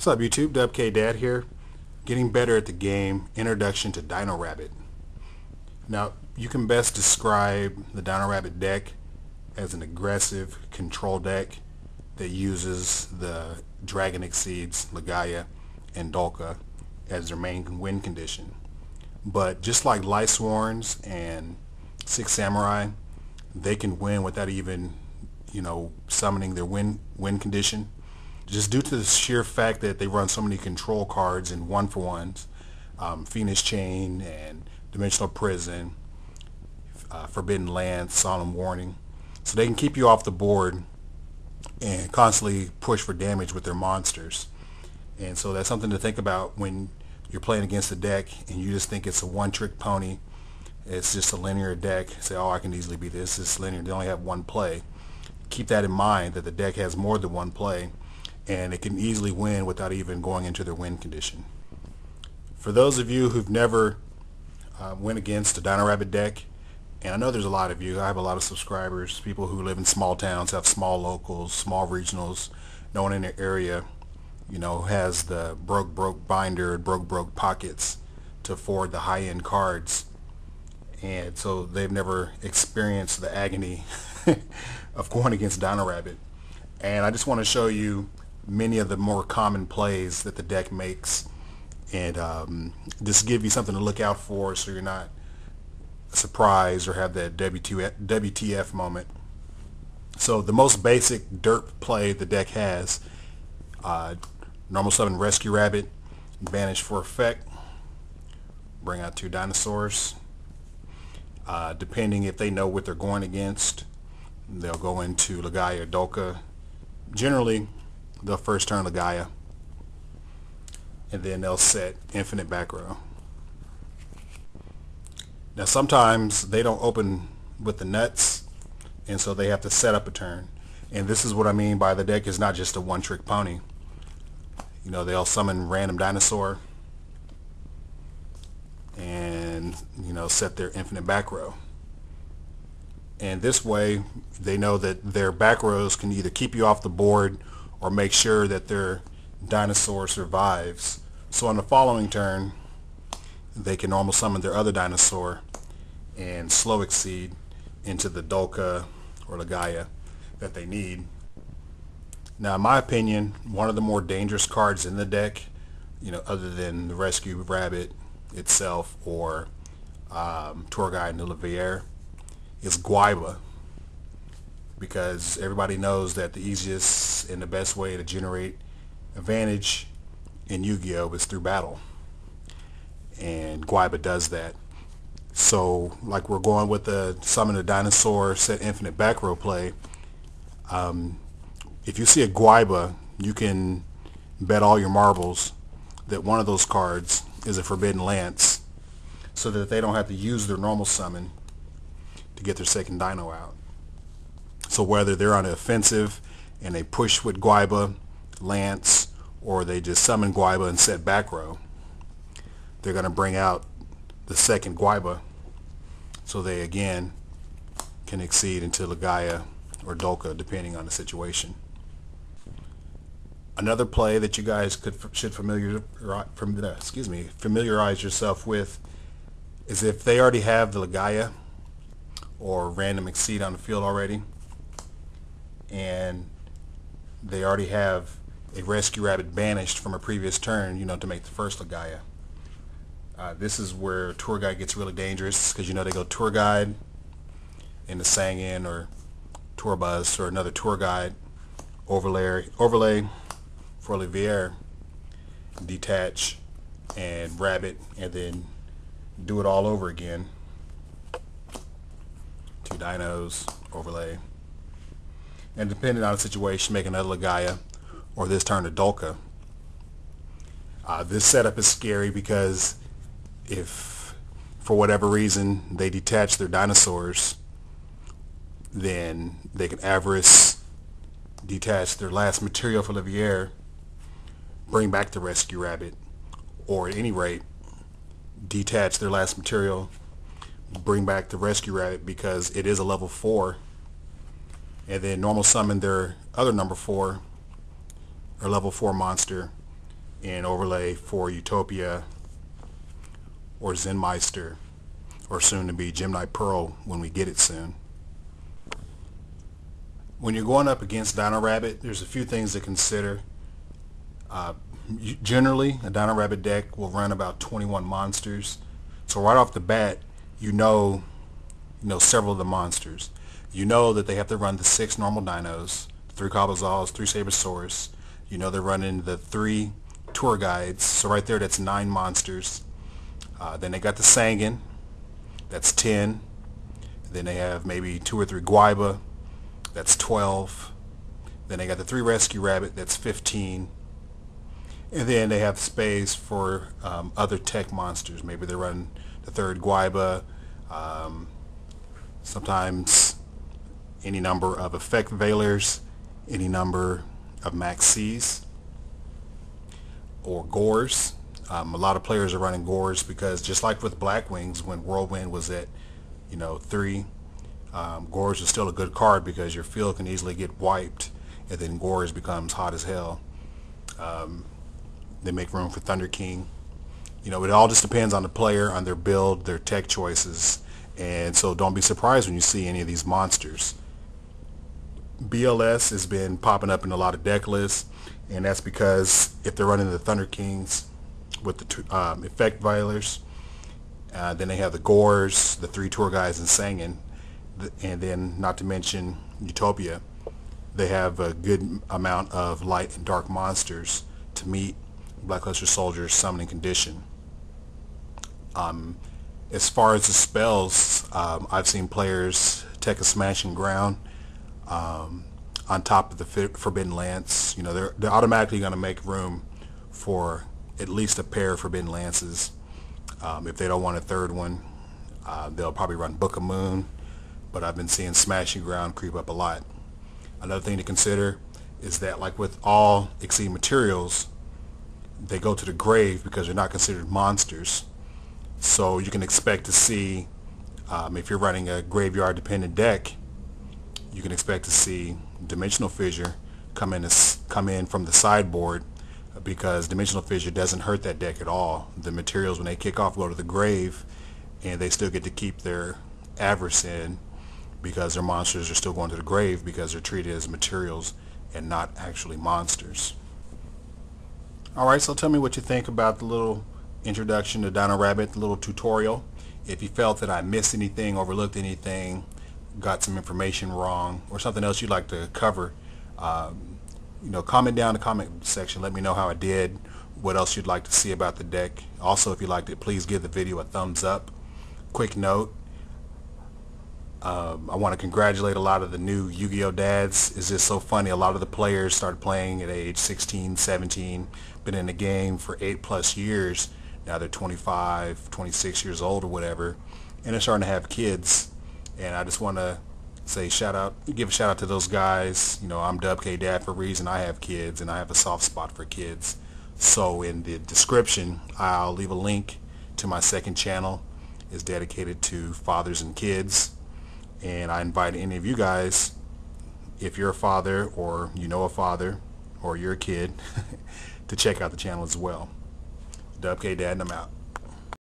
What's up YouTube, DUBKDAD here, getting better at the game, Introduction to Dino Rabbit. Now, you can best describe the Dino Rabbit deck as an aggressive control deck that uses the Dragon Exceeds, Legaia, and Dolka as their main win condition. But just like Lightsworns and Six Samurai, they can win without even, summoning their win condition. Just due to the sheer fact that they run so many control cards and one-for-ones, Phoenix Chain and Dimensional Prison, Forbidden Lance, Solemn Warning. So they can keep you off the board and constantly push for damage with their monsters. And so that's something to think about when you're playing against a deck and you just think it's a one-trick pony. It's just a linear deck. Say, oh, I can easily beat this. It's linear. They only have one play. Keep that in mind, that the deck has more than one play, and it can easily win without even going into their win condition. For those of you who've never went against a Dino Rabbit deck, and I know there's a lot of you, I have a lot of subscribers, people who live in small towns, have small locals, small regionals, no one in their area, has the broke binder, broke pockets to afford the high-end cards, and so they've never experienced the agony of going against Dino Rabbit. And I just want to show you many of the more common plays that the deck makes, and just give you something to look out for so you're not surprised or have that WTF moment. So the most basic derp play the deck has, normal summon Rescue Rabbit, banish for effect, bring out 2 dinosaurs. Depending if they know what they're going against, they'll go into Legaia or Dolka. Generally, they'll first turn Legaia, and then they'll set Infinite Back Row. Now sometimes they don't open with the nuts, and so they have to set up a turn. And this is what I mean by the deck is not just a one-trick pony. They'll summon random dinosaur and set their Infinite Back Row. And this way they know that their back rows can either keep you off the board or make sure that their dinosaur survives. So on the following turn, they can normal summon their other dinosaur and slow exceed into the Dolka or Legaia that they need. Now in my opinion, one of the more dangerous cards in the deck, other than the Rescue Rabbit itself or Tour Guide and Olivier, is Guba, because everybody knows that the easiest and the best way to generate advantage in Yu-Gi-Oh! Is through battle, and Guba does that. So like we're going with the summon a dinosaur, set Infinite Back Row play, if you see a Guba, you can bet all your marbles that one of those cards is a Forbidden Lance, so that they don't have to use their normal summon to get their second dino out. So whether they're on the offensive and they push with Guba, Lance, or they just summon Guba and set back row, they're going to bring out the second Guba, so they again can exceed into Legaia or Dolka depending on the situation. Another play that you guys should familiarize yourself with is if they already have the Legaia or random exceed on the field already, and they already have a Rescue Rabbit banished from a previous turn, to make the first Legaia. This is where Tour Guide gets really dangerous, because they go Tour Guide into Sangin or Tour Bus or another Tour Guide, overlay for Olivier, detach and Rabbit, and then do it all over again. 2 dinos, overlay, and depending on the situation, make another Legaia, or this turn to Dolka. This setup is scary because if for whatever reason they detach their dinosaurs, then they can Avarice, detach their last material for Olivier, bring back the Rescue Rabbit, or at any rate detach their last material, bring back the Rescue Rabbit because it is a level 4, and then normal summon their other number 4 or level 4 monster in overlay for Utopia or Zenmeister, or soon to be Gemini Pearl when we get it soon. When you're going up against Dino Rabbit, there's a few things to consider. Generally, a Dino Rabbit deck will run about 21 monsters. So right off the bat, you know several of the monsters. You know that they have to run the 6 normal dinos, 3 Kabazals, 3 Sabersaurs. You know they're running the 3 tour guides. So right there, that's 9 monsters. Then they got the Sangan, that's 10. Then they have maybe 2 or 3 Guiba, that's 12. Then they got the 3 Rescue Rabbit, that's 15. And then they have space for other tech monsters. Maybe they run the 3rd Guiba, sometimes any number of Effect Veilers, any number of Maxis, or Gores. A lot of players are running Gores because just like with Black Wings, when Whirlwind was at 3, Gores is still a good card because your field can easily get wiped, and then Gores becomes hot as hell. They make room for Thunder King. It all just depends on the player, on their build, their tech choices, and so don't be surprised when you see any of these monsters. BLS has been popping up in a lot of deck lists, and that's because if they're running the Thunder Kings with the Effect Violers, then they have the Gores, the 3 Tour Guides, and Sangan, and then not to mention Utopia. They have a good amount of light and dark monsters to meet Blackluster Soldier's summoning condition. As far as the spells, I've seen players take a Smashing Ground on top of the Forbidden Lance. They're automatically going to make room for at least a pair of Forbidden Lances. If they don't want a 3rd one, they'll probably run Book of Moon, but I've been seeing Smashing Ground creep up a lot. Another thing to consider is that, like with all Exceed materials, they go to the grave because they're not considered monsters. So you can expect to see, if you're running a graveyard dependent deck, you can expect to see Dimensional Fissure come in from the sideboard, because Dimensional Fissure doesn't hurt that deck at all. The materials, when they kick off, go to the grave, and they still get to keep their Avarice in because their monsters are still going to the grave because they're treated as materials and not actually monsters. Alright, so tell me what you think about the little introduction to Dino Rabbit, the little tutorial. If you felt that I missed anything, overlooked anything, got some information wrong, or something else you'd like to cover, comment down in the comment section. Let me know how I did, what else you'd like to see about the deck. Also, if you liked it, please give the video a thumbs up. Quick note, I want to congratulate a lot of the new Yu-Gi-Oh dads. It's just so funny. A lot of the players started playing at age 16, 17, been in the game for 8+ years. Now they're 25, 26 years old or whatever, and they're starting to have kids. And I just want to say give a shout out to those guys. I'm DUBKDAD for a reason. I have kids, and I have a soft spot for kids. So in the description, I'll leave a link to my second channel. It's dedicated to fathers and kids. And I invite any of you guys, if you're a father or you know a father or you're a kid, to check out the channel as well. DUBKDAD, and I'm out.